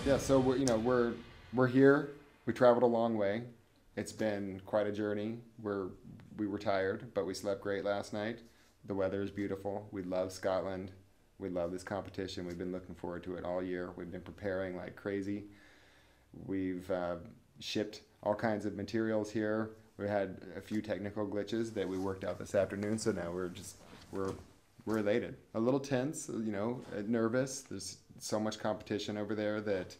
Yeah, so we're here. We traveled a long way. It's been quite a journey. We were tired, but we slept great last night. The weather is beautiful. We love Scotland. We love this competition. We've been looking forward to it all year. We've been preparing like crazy. We've shipped all kinds of materials here. We had a few technical glitches that we worked out this afternoon, so now we're we're elated. A little tense, nervous. There's so much competition over there that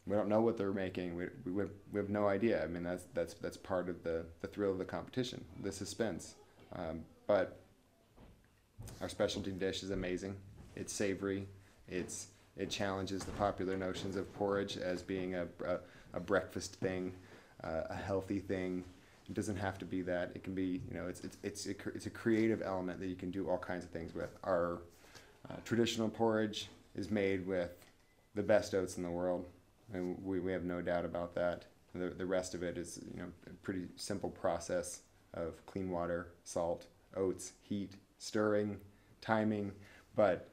we don't know what they're making. We have no idea. I mean, that's part of the thrill of the competition, the suspense. But our specialty dish is amazing. It's savory. It challenges the popular notions of porridge as being a breakfast thing, a healthy thing. It doesn't have to be that. It can be, it's a creative element that you can do all kinds of things with. Our traditional porridge is made with the best oats in the world, and we have no doubt about that. The rest of it is, a pretty simple process of clean water, salt, oats, heat, stirring, timing, but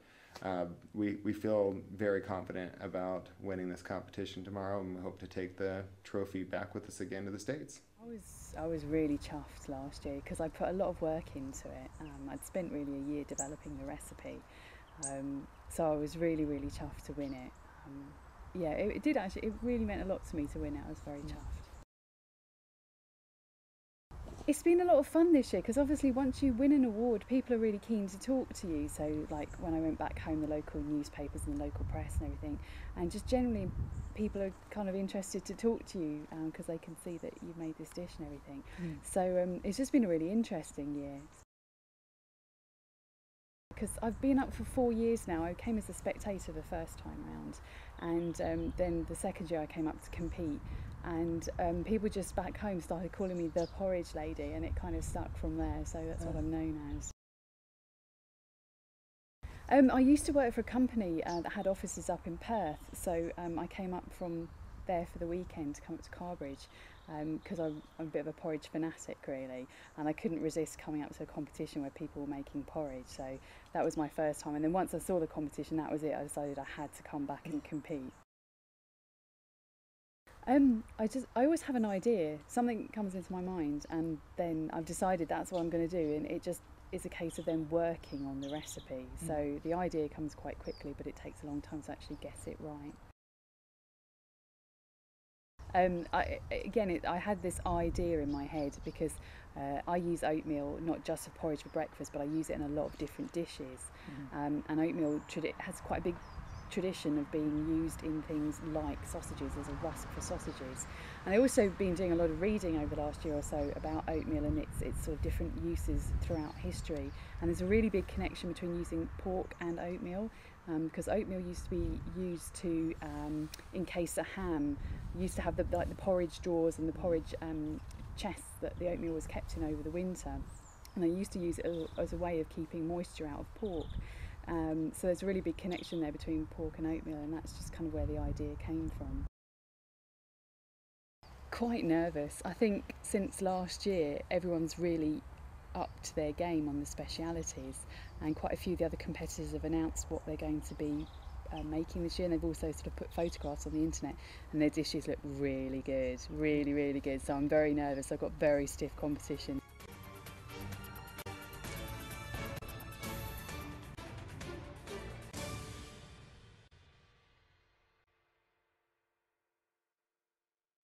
we feel very confident about winning this competition tomorrow, and we hope to take the trophy back with us again to the States. I was really chuffed last year because I put a lot of work into it. I'd spent really a year developing the recipe, so I was really chuffed to win it. Yeah, it did actually. It really meant a lot to me to win it. I was very chuffed. It's been a lot of fun this year because obviously once you win an award, people are really keen to talk to you. So like when I went back home, the local newspapers and the local press and everything, and just generally people are kind of interested to talk to you because they can see that you've made this dish and everything. So it's just been a really interesting year. Because I've been up for 4 years now. I came as a spectator the first time round, and then the second year I came up to compete, and people just back home started calling me the Porridge Lady, and it kind of stuck from there, so that's what I'm known as. I used to work for a company that had offices up in Perth, so I came up from there for the weekend to come up to Carbridge because I'm a bit of a porridge fanatic really, and I couldn't resist coming up to a competition where people were making porridge, so that was my first time, and then once I saw the competition, that was it. I decided I had to come back and compete. I always have an idea, something comes into my mind, and then I've decided that's what I'm going to do, and it just is a case of then working on the recipe. So the idea comes quite quickly, but it takes a long time to actually get it right. I had this idea in my head because I use oatmeal not just for porridge for breakfast, but I use it in a lot of different dishes. And oatmeal has quite a big tradition of being used in things like sausages as a rusk for sausages. And I've also been doing a lot of reading over the last year or so about oatmeal and its sort of different uses throughout history. And there's a really big connection between using pork and oatmeal, because oatmeal used to be used to encase a ham. You used to have the porridge drawers and the porridge chests that the oatmeal was kept in over the winter. And they used to use it as a way of keeping moisture out of pork. So there's a really big connection there between pork and oatmeal, and that's just kind of where the idea came from. Quite nervous. I think since last year everyone's really upped their game on the specialities, and quite a few of the other competitors have announced what they're going to be making this year, and they've also sort of put photographs on the internet, and their dishes look really good, really good. So I'm very nervous. I've got very stiff competition.